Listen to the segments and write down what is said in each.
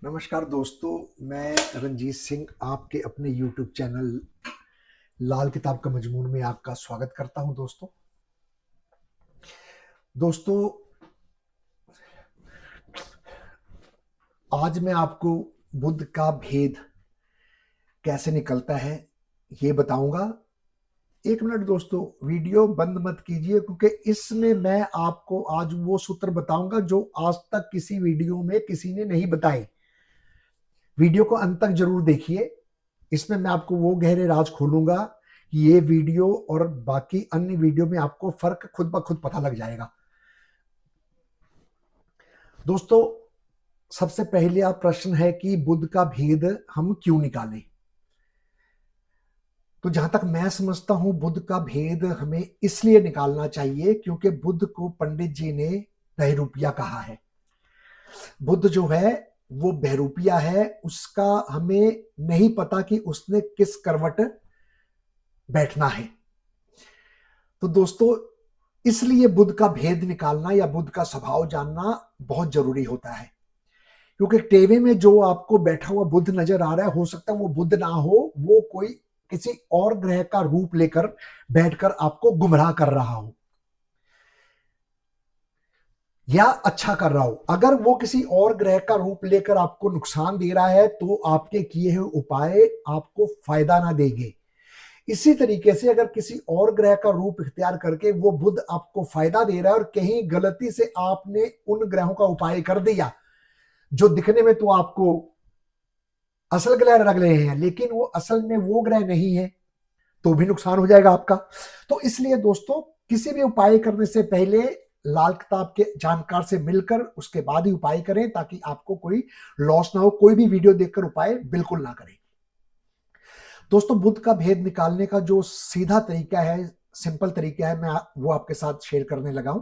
नमस्कार दोस्तों, मैं रंजीत सिंह आपके अपने YouTube चैनल लाल किताब का मजमून में आपका स्वागत करता हूं। दोस्तों, आज मैं आपको बुद्ध का भेद कैसे निकलता है ये बताऊंगा। एक मिनट दोस्तों, वीडियो बंद मत कीजिए क्योंकि इसमें मैं आपको आज वो सूत्र बताऊंगा जो आज तक किसी वीडियो में किसी ने नहीं बताए। वीडियो को अंत तक जरूर देखिए। इसमें मैं आपको वो गहरे राज खोलूंगा कि ये वीडियो और बाकी अन्य वीडियो में आपको फर्क खुद ब खुद पता लग जाएगा। दोस्तों, सबसे पहले आप प्रश्न है कि बुद्ध का भेद हम क्यों निकालें। तो जहां तक मैं समझता हूं, बुद्ध का भेद हमें इसलिए निकालना चाहिए क्योंकि बुद्ध को पंडित जी ने बहरूपिया कहा है। बुद्ध जो है वो बहरूपिया है, उसका हमें नहीं पता कि उसने किस करवट बैठना है। तो दोस्तों, इसलिए बुद्ध का भेद निकालना या बुद्ध का स्वभाव जानना बहुत जरूरी होता है, क्योंकि टेवे में जो आपको बैठा हुआ बुद्ध नजर आ रहा है, हो सकता है वो बुद्ध ना हो, वो कोई किसी और ग्रह का रूप लेकर बैठकर आपको गुमराह कर रहा हो या अच्छा कर रहा हो। अगर वो किसी और ग्रह का रूप लेकर आपको नुकसान दे रहा है तो आपके किए हुए उपाय आपको फायदा ना देंगे। इसी तरीके से अगर किसी और ग्रह का रूप इख्तियार करके वो बुद्ध आपको फायदा दे रहा है और कहीं गलती से आपने उन ग्रहों का उपाय कर दिया जो दिखने में तो आपको असल ग्रह लग रहे हैं, लेकिन वो असल में वो ग्रह नहीं है, तो भी नुकसान हो जाएगा आपका। तो इसलिए दोस्तों, किसी भी उपाय करने से पहले लाल किताब के जानकार से मिलकर उसके बाद ही उपाय करें, ताकि आपको कोई लॉस ना हो। कोई भी वीडियो देखकर उपाय बिल्कुल ना करें। दोस्तों, बुद्ध का भेद निकालने का जो सीधा तरीका है, सिंपल तरीका है, मैं वो आपके साथ शेयर करने लगा हूं।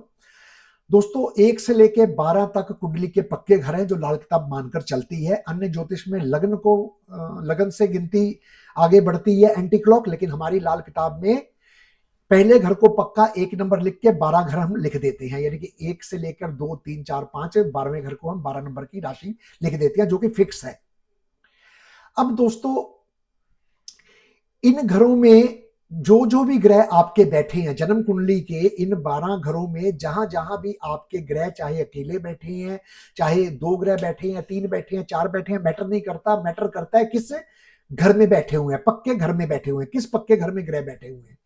दोस्तों, 1 से लेके 12 तक कुंडली के पक्के घर हैं जो लाल किताब मानकर चलती है। अन्य ज्योतिष में लगन से गिनती आगे बढ़ती है, एंटी क्लॉक, लेकिन हमारी लाल किताब में पहले घर को पक्का 1 नंबर लिख के 12 घर हम लिख देते हैं, यानी कि 1 से लेकर 2 3 4 5 12वें घर को हम 12 नंबर की राशि लिख देते हैं, जो कि फिक्स है। अब दोस्तों, इन घरों में जो जो भी ग्रह आपके बैठे हैं, जन्म कुंडली के इन 12 घरों में जहां जहां भी आपके ग्रह, चाहे अकेले बैठे हैं, चाहे 2 ग्रह बैठे हैं, 3 बैठे हैं, 4 बैठे हैं, मैटर नहीं करता। मैटर करता है किस घर में बैठे हुए हैं, पक्के घर में बैठे हुए हैं, किस पक्के घर में ग्रह बैठे हुए हैं।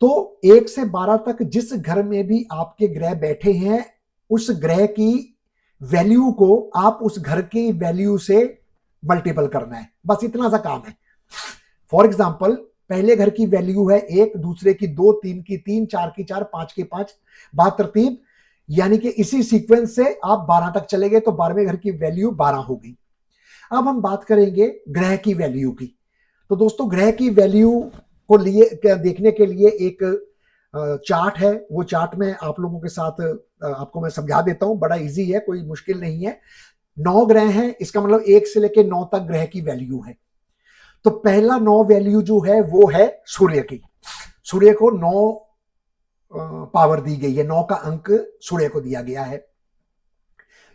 तो 1 से 12 तक जिस घर में भी आपके ग्रह बैठे हैं, उस ग्रह की वैल्यू को आप उस घर की वैल्यू से मल्टीपल करना है, बस इतना सा काम है। फॉर एग्जाम्पल, पहले घर की वैल्यू है 1, दूसरे की 2, 3 की 3, 4 की 4, 5 की 5, बात तरतीब, यानी कि इसी सीक्वेंस से आप 12 तक चले गए तो 12वें घर की वैल्यू 12 होगी। अब हम बात करेंगे ग्रह की वैल्यू की। तो दोस्तों, ग्रह की वैल्यू को लिए देखने के लिए एक चार्ट है, वो चार्ट में आप लोगों के साथ आपको मैं समझा देता हूं। बड़ा इजी है, कोई मुश्किल नहीं है। 9 ग्रह हैं, इसका मतलब 1 से लेकर 9 तक ग्रह की वैल्यू है। तो पहला 9 वैल्यू जो है वो है सूर्य की। सूर्य को 9 पावर दी गई है, 9 का अंक सूर्य को दिया गया है।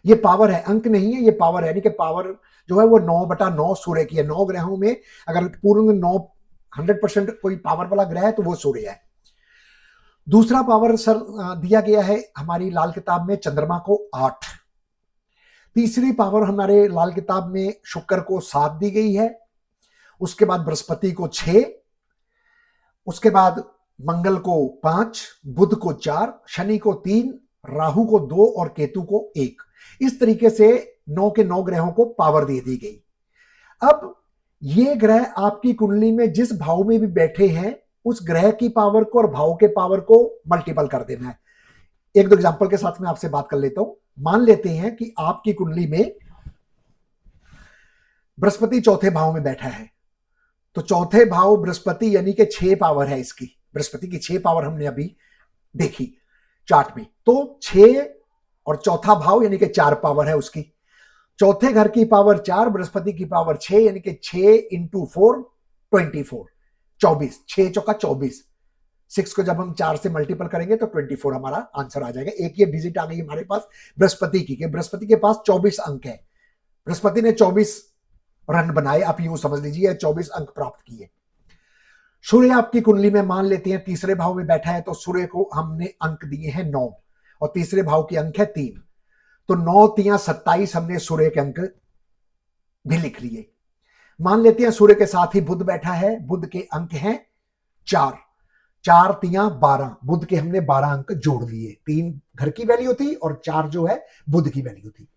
ये पावर है, अंक नहीं है, ये पावर है, यानी कि पावर जो है वो 9/9 सूर्य की है। 9 ग्रहों में अगर पूर्ण 9 100% कोई पावर वाला ग्रह है तो वो सूर्य है। दूसरा पावर सर दिया गया है हमारी लाल किताब में चंद्रमा को 8। तीसरी पावर हमारे लाल किताब में शुक्र को 7 दी गई है। उसके बाद बृहस्पति को 6, उसके बाद मंगल को 5, बुध को 4, शनि को 3, राहु को 2 और केतु को 1। इस तरीके से 9 के 9 ग्रहों को पावर दे दी गई। अब ये ग्रह आपकी कुंडली में जिस भाव में भी बैठे हैं, उस ग्रह की पावर को और भाव के पावर को मल्टीपल कर देना है। एक दो एग्जांपल के साथ में आपसे बात कर लेता हूं। मान लेते हैं कि आपकी कुंडली में बृहस्पति चौथे भाव में बैठा है, तो चौथे भाव बृहस्पति यानी कि 6 पावर है इसकी। बृहस्पति की 6 पावर हमने अभी देखी चार्ट में। तो 6 और चौथा भाव यानी कि 4 पावर है उसकी। चौथे घर की पावर 4, बृहस्पति की पावर 6, यानी कि 6 इंटू 4 24, 24, 6 चौका 24। 6 को जब हम 4 से मल्टीपल करेंगे तो 24 हमारा आंसर आ जाएगा। एक ये डिजिट आ गई हमारे पास बृहस्पति की, बृहस्पति के पास 24 अंक है। बृहस्पति ने 24 रन बनाए, आप यूं समझ लीजिए 24 अंक प्राप्त किए। सूर्य आपकी कुंडली में मान लेते हैं तीसरे भाव में बैठा है, तो सूर्य को हमने अंक दिए हैं 9 और तीसरे भाव की अंक है 3, तो 9 तिया 27 हमने सूर्य के अंक भी लिख लिए। मान लेते हैं सूर्य के साथ ही बुध बैठा है, बुध के अंक हैं 4, 4 तिया 12, बुध के हमने 12 अंक जोड़ लिए। 3 घर की वैल्यू थी और 4 जो है बुध की वैल्यू थी।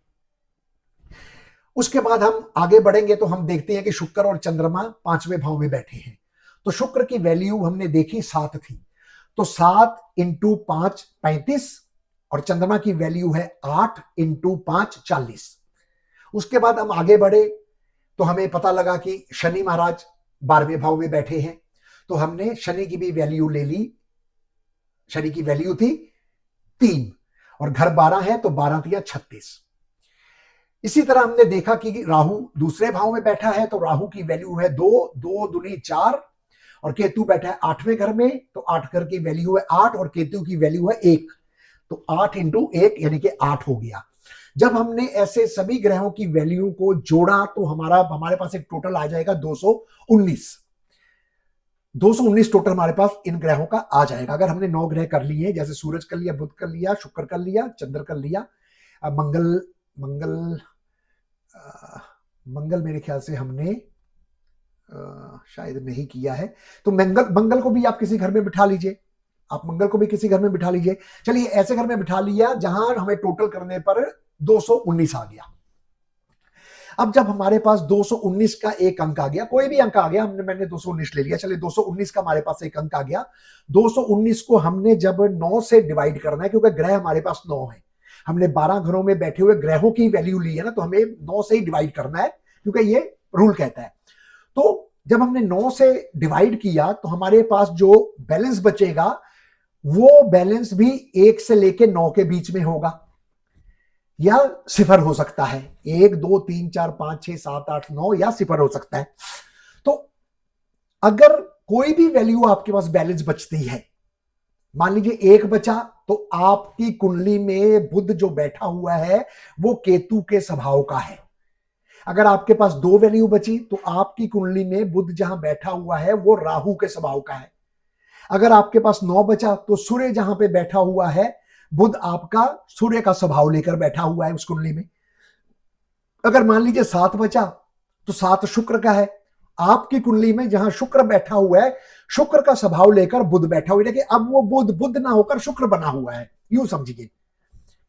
उसके बाद हम आगे बढ़ेंगे तो हम देखते हैं कि शुक्र और चंद्रमा 5वें भाव में बैठे हैं। तो शुक्र की वैल्यू हमने देखी 7 थी, तो 7 इंटू 5 35 और चंद्रमा की वैल्यू है 8 इंटू 5 40। उसके बाद हम आगे बढ़े तो हमें पता लगा कि शनि महाराज 12वें भाव में बैठे हैं, तो हमने शनि की भी वैल्यू ले ली। शनि की वैल्यू थी 3 और घर 12 है, तो 12 तिया 36। इसी तरह हमने देखा कि राहु दूसरे भाव में बैठा है, तो राहु की वैल्यू है 2, 2 दूनी 4 और केतु बैठा है 8वें घर में, तो 8 घर की वैल्यू है 8 और केतु की वैल्यू है 1, तो 8 इंटू 1 यानी कि 8 हो गया। जब हमने ऐसे सभी ग्रहों की वैल्यू को जोड़ा तो हमारे पास एक टोटल आ जाएगा 219। 219 टोटल हमारे पास इन ग्रहों का आ जाएगा। अगर हमने 9 ग्रह कर लिए, जैसे सूरज कर लिया, बुध कर लिया, शुक्र कर लिया, चंद्र कर लिया, मंगल मेरे ख्याल से हमने शायद नहीं किया है, तो मंगल को भी आप किसी घर में बिठा लीजिए, आप मंगल को भी किसी घर में बिठा लीजिए। चलिए ऐसे घर में बिठा लिया जहां हमें टोटल करने पर 219 आ गया। अब जब हमारे पास 219 का एक अंक आ गया, कोई भी अंक आ गया, मैंने 219 ले लिया, चलिए 219 का हमारे पास एक अंक आ गया। 219 को हमने जब 9 से डिवाइड करना है, क्योंकि ग्रह हमारे पास 9 है, हमने 12 घरों में बैठे हुए ग्रहों की वैल्यू ली है ना, तो हमें 9 से ही डिवाइड करना है, क्योंकि ये रूल कहता है। तो जब हमने 9 से डिवाइड किया तो हमारे पास जो बैलेंस बचेगा वो बैलेंस भी 1 से लेके 9 के बीच में होगा, या सिफर हो सकता है। 1 2 3 4 5 6 7 8 9 या सिफर हो सकता है। तो अगर कोई भी वैल्यू आपके पास बैलेंस बचती है, मान लीजिए 1 बचा, तो आपकी कुंडली में बुध जो बैठा हुआ है वो केतु के स्वभाव का है। अगर आपके पास 2 वैल्यू बची तो आपकी कुंडली में बुध जहां बैठा हुआ है वो राहु के स्वभाव का है। अगर आपके पास 9 बचा तो सूर्य जहां पे बैठा हुआ है, बुध आपका सूर्य का स्वभाव लेकर बैठा हुआ है उस कुंडली में। अगर मान लीजिए 7 बचा तो 7 शुक्र का है। आपकी कुंडली में जहां शुक्र बैठा हुआ है, शुक्र का स्वभाव लेकर बुध बैठा हुआ है, लेकिन अब वो बुध ना होकर शुक्र बना हुआ है, यूं समझिए,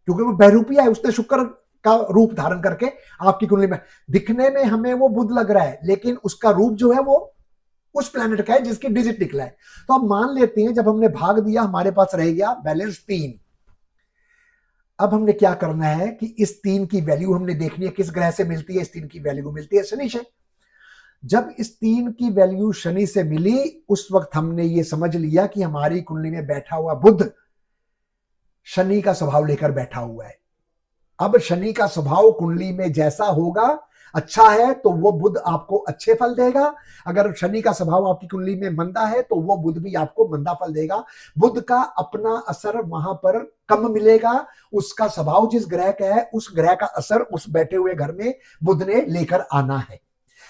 क्योंकि वो बहरूपिया है, उसने शुक्र का रूप धारण करके आपकी कुंडली में, दिखने में हमें वो बुध लग रहा है, लेकिन उसका रूप जो है वो उस प्लैनेट का है जिसकी डिजिट निकला है। तो अब मान लेते हैं जब हमने भाग दिया, हमारे पास रह गया बैलेंस 3। अब हमने क्या करना है कि इस 3 की वैल्यू हमने देखनी है किस ग्रह से मिलती है। इस 3 की वैल्यू मिलती है शनि से। जब इस 3 की वैल्यू शनि से मिली, उस वक्त हमने ये समझ लिया कि हमारी कुंडली में बैठा हुआ बुध शनि का स्वभाव लेकर बैठा हुआ है। अब शनि का स्वभाव कुंडली में जैसा होगा, अच्छा है तो वो बुध आपको अच्छे फल देगा। अगर शनि का स्वभाव आपकी कुंडली में मंदा है तो वो बुध भी आपको मंदा फल देगा। बुध का अपना असर वहां पर कम मिलेगा। उसका स्वभाव जिस ग्रह का है, उस ग्रह का असर उस बैठे हुए घर में बुध ने लेकर आना है।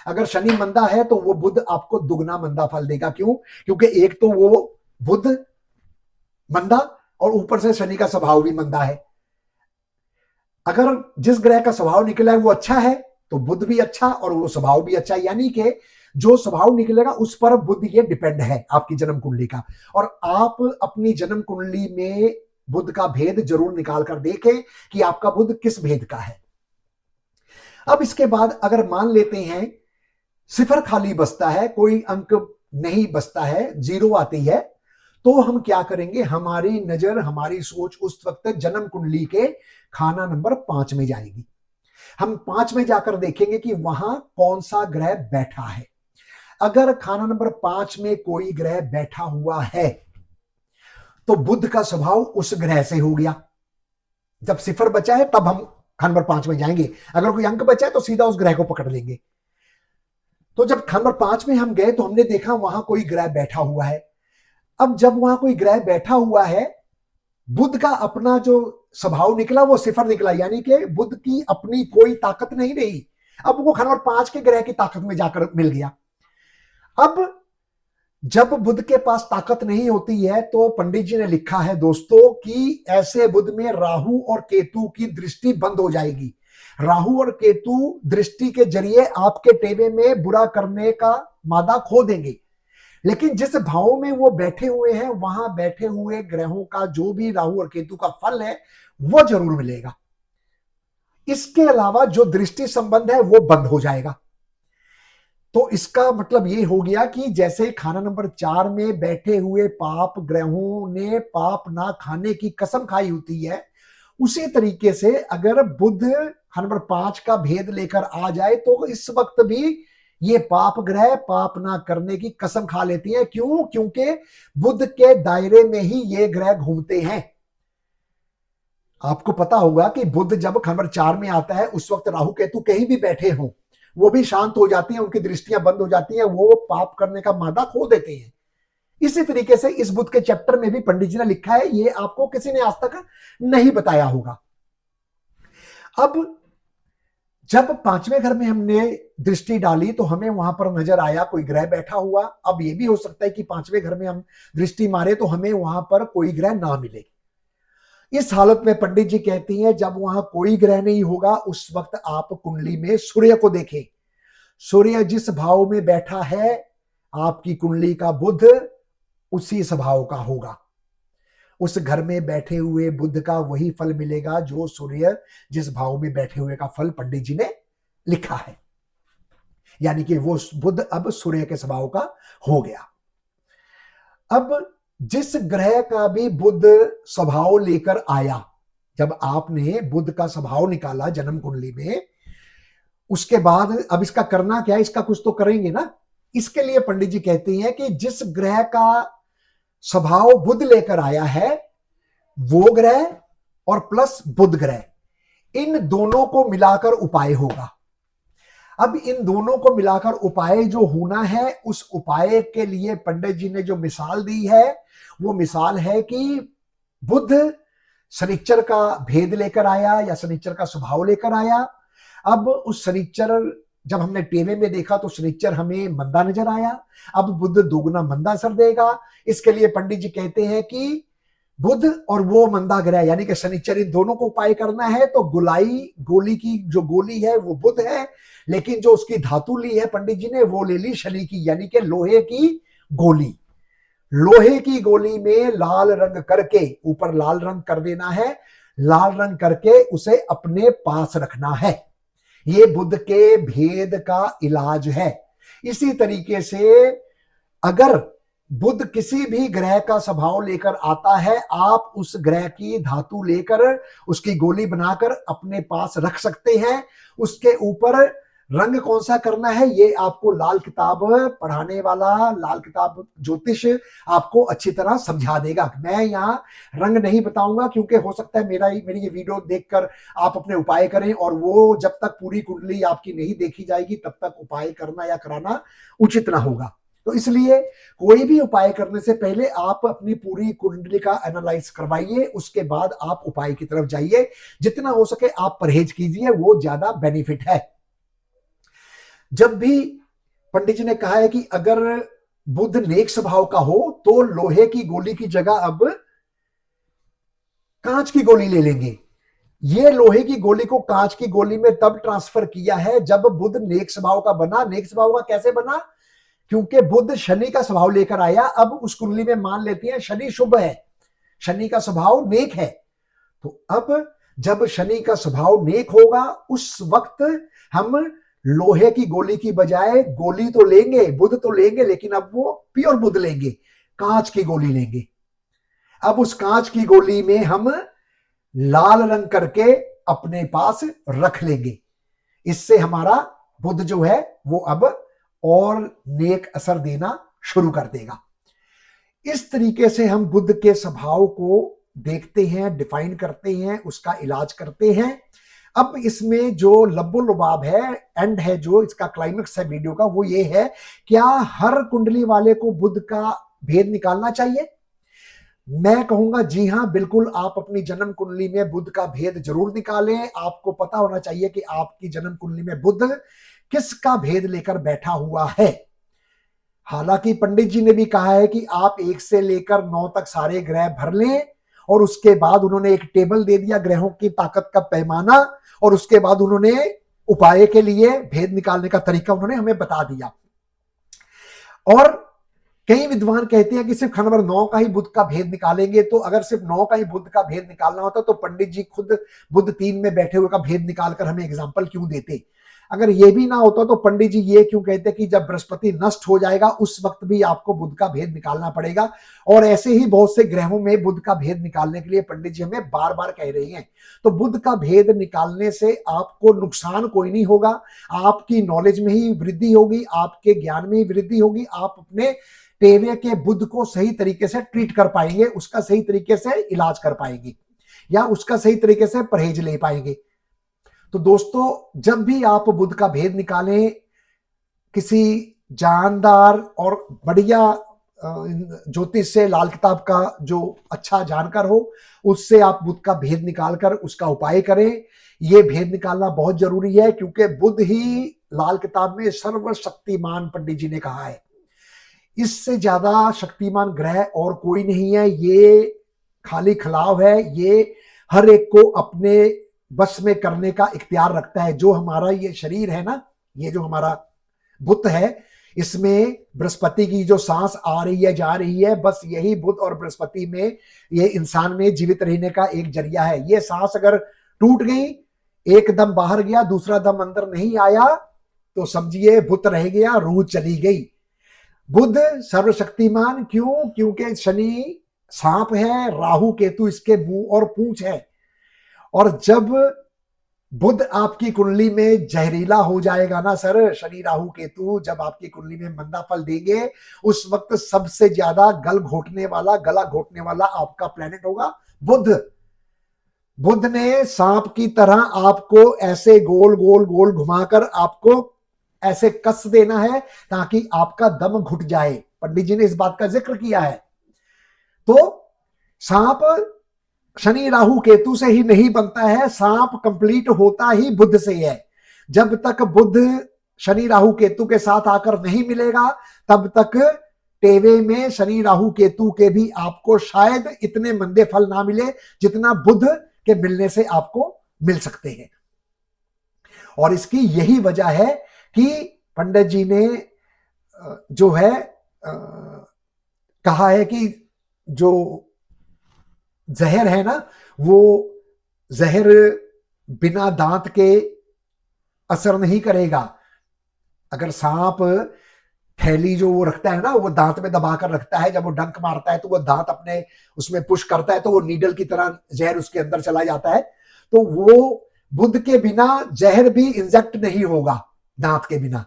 अगर शनि मंदा है तो वो बुध आपको दुगना मंदा फल देगा। क्यों? क्योंकि एक तो वो बुध मंदा और ऊपर से शनि का स्वभाव भी मंदा है। अगर जिस ग्रह का स्वभाव निकला है वो अच्छा है तो बुध भी अच्छा और वो स्वभाव भी अच्छा, यानी कि जो स्वभाव निकलेगा उस पर बुध ये डिपेंड है आपकी जन्म कुंडली का। और आप अपनी जन्म कुंडली में बुध का भेद जरूर निकाल कर देखें कि आपका बुध किस भेद का है। अब इसके बाद अगर मान लेते हैं सिफर खाली बचता है, कोई अंक नहीं बचता है, 0 आती है, तो हम क्या करेंगे, हमारी नजर, हमारी सोच उस वक्त जन्म कुंडली के खाना नंबर 5 में जाएगी। हम 5 में जाकर देखेंगे कि वहां कौन सा ग्रह बैठा है। अगर खाना नंबर 5 में कोई ग्रह बैठा हुआ है तो बुध का स्वभाव उस ग्रह से हो गया। जब सिफर बचा है तब हम खाना नंबर 5 में जाएंगे। अगर कोई अंक बचा है तो सीधा उस ग्रह को पकड़ लेंगे। तो जब खाना नंबर 5 में हम गए तो हमने देखा वहां कोई ग्रह बैठा हुआ है। अब जब वहां कोई ग्रह बैठा हुआ है, बुध का अपना जो स्वभाव निकला वो सिफर निकला, यानी कि बुध की अपनी कोई ताकत नहीं रही। अब वो खाना नंबर 5 के ग्रह की ताकत में जाकर मिल गया। अब जब बुध के पास ताकत नहीं होती है तो पंडित जी ने लिखा है दोस्तों कि ऐसे बुध में राहु और केतु की दृष्टि बंद हो जाएगी। राहु और केतु दृष्टि के जरिए आपके टेवे में बुरा करने का मादा खो देंगे, लेकिन जिस भाव में वो बैठे हुए हैं वहां बैठे हुए ग्रहों का जो भी राहु और केतु का फल है वो जरूर मिलेगा। इसके अलावा जो दृष्टि संबंध है वो बंद हो जाएगा। तो इसका मतलब ये हो गया कि जैसे खाना नंबर 4 में बैठे हुए पाप ग्रहों ने पाप ना खाने की कसम खाई होती है, उसी तरीके से अगर बुध खाना नंबर 5 का भेद लेकर आ जाए तो इस वक्त भी ये पाप ग्रह पाप ना करने की कसम खा लेती हैं। क्यों? क्योंकि बुध के दायरे में ही ये ग्रह घूमते हैं। आपको पता होगा कि बुध जब खाना नंबर 4 में आता है उस वक्त राहु केतु कहीं भी बैठे हों वो भी शांत हो जाती हैं, उनकी दृष्टियां बंद हो जाती हैं, वो पाप करने का मादा खो देते हैं। इसी तरीके से इस बुध के चैप्टर में भी पंडित जी ने लिखा है, ये आपको किसी ने आज तक नहीं बताया होगा। अब जब 5वें घर में हमने दृष्टि डाली तो हमें वहां पर नजर आया कोई ग्रह बैठा हुआ। अब ये भी हो सकता है कि 5वें घर में हम दृष्टि मारे तो हमें वहां पर कोई ग्रह ना मिले। इस हालत में पंडित जी कहती हैं जब वहां कोई ग्रह नहीं होगा उस वक्त आप कुंडली में सूर्य को देखें। सूर्य जिस भाव में बैठा है आपकी कुंडली का बुध उसी स्वभाव का होगा। उस घर में बैठे हुए बुध का वही फल मिलेगा जो सूर्य जिस भाव में बैठे हुए का फल पंडित जी ने लिखा है, यानी कि वो बुध अब सूर्य के स्वभाव का हो गया। अब जिस ग्रह का भी बुध स्वभाव लेकर आया, जब आपने बुध का स्वभाव निकाला जन्म कुंडली में, उसके बाद अब इसका करना क्या है, इसका कुछ तो करेंगे ना। इसके लिए पंडित जी कहते हैं कि जिस ग्रह का स्वभाव बुध लेकर आया है वो ग्रह और प्लस बुध ग्रह, इन दोनों को मिलाकर उपाय होगा। अब इन दोनों को मिलाकर उपाय जो होना है उस उपाय के लिए पंडित जी ने जो मिसाल दी है वो मिसाल है कि बुध शनिचर का भेद लेकर आया या शनिचर का स्वभाव लेकर आया। अब उस शनिचर जब हमने टेवे में देखा तो शनिचर हमें मंदा नजर आया, अब बुध दोगुना मंदा असर देगा। इसके लिए पंडित जी कहते हैं कि बुध और वो मंदा ग्रह यानी कि शनिचर, इन दोनों को उपाय करना है। तो गोली की जो गोली है वो बुध है, लेकिन जो उसकी धातु ली है पंडित जी ने वो ले ली शनि की, यानी कि लोहे की गोली। लोहे की गोली में लाल रंग करके ऊपर लाल रंग कर देना है, लाल रंग करके उसे अपने पास रखना है। ये बुध के भेद का इलाज है। इसी तरीके से अगर बुध किसी भी ग्रह का स्वभाव लेकर आता है आप उस ग्रह की धातु लेकर उसकी गोली बनाकर अपने पास रख सकते हैं। उसके ऊपर रंग कौन सा करना है ये आपको लाल किताब पढ़ाने वाला, लाल किताब ज्योतिष आपको अच्छी तरह समझा देगा। मैं यहाँ रंग नहीं बताऊंगा क्योंकि हो सकता है मेरी ये वीडियो देखकर आप अपने उपाय करें और वो जब तक पूरी कुंडली आपकी नहीं देखी जाएगी तब तक उपाय करना या कराना उचित ना होगा। तो इसलिए कोई भी उपाय करने से पहले आप अपनी पूरी कुंडली का एनालाइज करवाइए, उसके बाद आप उपाय की तरफ जाइए। जितना हो सके आप परहेज कीजिए, वो ज्यादा बेनिफिट है। जब भी पंडित जी ने कहा है कि अगर बुध नेक स्वभाव का हो तो लोहे की गोली की जगह अब कांच की गोली ले लेंगे। ये लोहे की गोली को कांच की गोली में तब ट्रांसफर किया है जब बुध नेक स्वभाव का बना। नेक स्वभाव का कैसे बना? क्योंकि बुध शनि का स्वभाव लेकर आया। अब उस कुंडली में मान लेती है शनि शुभ है, शनि का स्वभाव नेक है। तो अब जब शनि का स्वभाव नेक होगा उस वक्त हम लोहे की गोली की बजाय गोली तो लेंगे, बुध तो लेंगे, लेकिन अब वो प्योर बुध लेंगे, कांच की गोली लेंगे। अब उस कांच की गोली में हम लाल रंग करके अपने पास रख लेंगे। इससे हमारा बुध जो है वो अब और नेक असर देना शुरू कर देगा। इस तरीके से हम बुध के स्वभाव को देखते हैं, डिफाइन करते हैं, उसका इलाज करते हैं। अब इसमें जो लब्बो लुबाब है, एंड है, जो इसका क्लाइमेक्स है वीडियो का, वो ये है, क्या हर कुंडली वाले को बुध का भेद निकालना चाहिए? मैं कहूंगा जी हाँ, बिल्कुल आप अपनी जन्म कुंडली में बुध का भेद जरूर निकालें। आपको पता होना चाहिए कि आपकी जन्म कुंडली में बुध किसका भेद लेकर बैठा हुआ है। हालांकि पंडित जी ने भी कहा है कि आप 1 से लेकर 9 तक सारे ग्रह भर लें, और उसके बाद उन्होंने एक टेबल दे दिया ग्रहों की ताकत का पैमाना, और उसके बाद उन्होंने उपाय के लिए भेद निकालने का तरीका उन्होंने हमें बता दिया। और कई विद्वान कहते हैं कि सिर्फ खंड नंबर 9 का ही बुध का भेद निकालेंगे, तो अगर सिर्फ 9 का ही बुध का भेद निकालना होता तो पंडित जी खुद बुध 3 में बैठे हुए का भेद निकालकर हमें एग्जाम्पल क्यों देते। अगर ये भी ना होता तो पंडित जी ये क्यों कहते कि जब बृहस्पति नष्ट हो जाएगा उस वक्त भी आपको बुध का भेद निकालना पड़ेगा। और ऐसे ही बहुत से ग्रहों में बुध का भेद निकालने के लिए पंडित जी हमें बार बार कह रही हैं। तो बुध का भेद निकालने से आपको नुकसान कोई नहीं होगा, आपकी नॉलेज में ही वृद्धि होगी, आपके ज्ञान में ही वृद्धि होगी, आप अपने टेवे के बुध को सही तरीके से ट्रीट कर पाएंगे, उसका सही तरीके से इलाज कर पाएंगे, या उसका सही तरीके से परहेज ले पाएंगे। तो दोस्तों, जब भी आप बुध का भेद निकालें, किसी जानदार और बढ़िया ज्योतिष से, लाल किताब का जो अच्छा जानकार हो, उससे आप बुध का भेद निकालकर उसका उपाय करें। ये भेद निकालना बहुत जरूरी है, क्योंकि बुध ही लाल किताब में सर्वशक्तिमान पंडित जी ने कहा है। इससे ज्यादा शक्तिमान ग्रह और कोई नहीं है। ये खाली खिलाव है, ये हर एक को अपने बस में करने का इख्तियार रखता है। जो हमारा ये शरीर है ना, ये जो हमारा बुध है, इसमें बृहस्पति की जो सांस आ रही है जा रही है, बस यही बुध और बृहस्पति में ये इंसान में जीवित रहने का एक जरिया है। ये सांस अगर टूट गई, एक दम बाहर गया, दूसरा दम अंदर नहीं आया, तो समझिए बुध रह गया, रूह चली गई। बुध सर्वशक्तिमान क्यों? क्योंकि शनि सांप है, राहु केतु इसके मुंह और पूंछ है। और जब बुध आपकी कुंडली में जहरीला हो जाएगा ना सर, शनि राहु केतु जब आपकी कुंडली में मंदा फल देंगे, उस वक्त सबसे ज्यादा गला घोटने वाला आपका प्लेनेट होगा बुध। बुध ने सांप की तरह आपको ऐसे गोल गोल गोल घुमाकर आपको ऐसे कस देना है ताकि आपका दम घुट जाए। पंडित जी ने इस बात का जिक्र किया है। तो सांप शनि राहु केतु से ही नहीं बनता है, सांप कंप्लीट होता ही बुध से है। जब तक बुध शनि राहु केतु के साथ आकर नहीं मिलेगा, तब तक टेवे में शनि राहु केतु के भी आपको शायद इतने मंदे फल ना मिले जितना बुध के मिलने से आपको मिल सकते हैं। और इसकी यही वजह है कि पंडित जी ने जो है कहा है कि जो जहर है ना, वो जहर बिना दांत के असर नहीं करेगा। अगर सांप थैली जो वो रखता है ना, वो दांत में दबाकर रखता है, जब वो डंक मारता है तो वो दांत अपने उसमें पुश करता है, तो वो नीडल की तरह जहर उसके अंदर चला जाता है। तो वो बुध के बिना जहर भी इंजेक्ट नहीं होगा, दांत के बिना,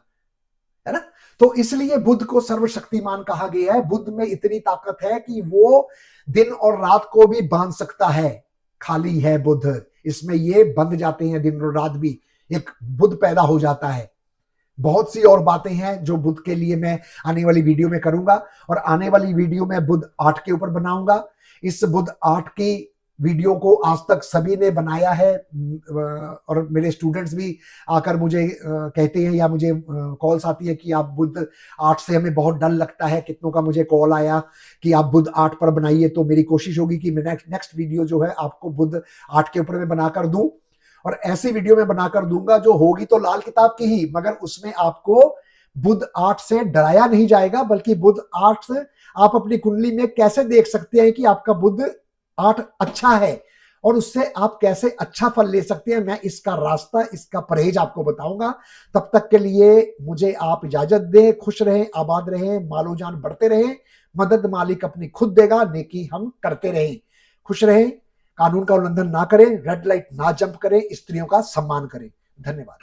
है ना। तो इसलिए बुध को सर्वशक्तिमान कहा गया है। बुध में इतनी ताकत है कि वो दिन और रात को भी बांध सकता है। खाली है बुध, इसमें ये बंध जाते हैं दिन और रात भी, एक बुध पैदा हो जाता है। बहुत सी और बातें हैं जो बुध के लिए मैं आने वाली वीडियो में करूंगा, और आने वाली वीडियो में बुध 8 के ऊपर बनाऊंगा। इस बुध 8 की वीडियो को आज तक सभी ने बनाया है, और मेरे स्टूडेंट्स भी आकर मुझे कहते हैं, या मुझे कॉल्स आती है कि आप बुध 8 से हमें बहुत डर लगता है। कितनों का मुझे कॉल आया कि आप बुध 8 पर बनाइए। तो मेरी कोशिश होगी कि मैं नेक्स्ट वीडियो जो है आपको बुध 8 के ऊपर में बनाकर दूं, और ऐसी वीडियो में बनाकर दूंगा जो होगी तो लाल किताब की ही, मगर उसमें आपको बुध 8 से डराया नहीं जाएगा, बल्कि बुध 8 से आप अपनी कुंडली में कैसे देख सकते हैं कि आपका बुध 8 अच्छा है, और उससे आप कैसे अच्छा फल ले सकते हैं। मैं इसका रास्ता, इसका परहेज आपको बताऊंगा। तब तक के लिए मुझे आप इजाजत दें। खुश रहें, आबाद रहें, मालो जान बढ़ते रहें। मदद मालिक अपनी खुद देगा, नेकी हम करते रहें। खुश रहें, कानून का उल्लंघन ना करें, रेड लाइट ना जंप करें, स्त्रियों का सम्मान करें। धन्यवाद।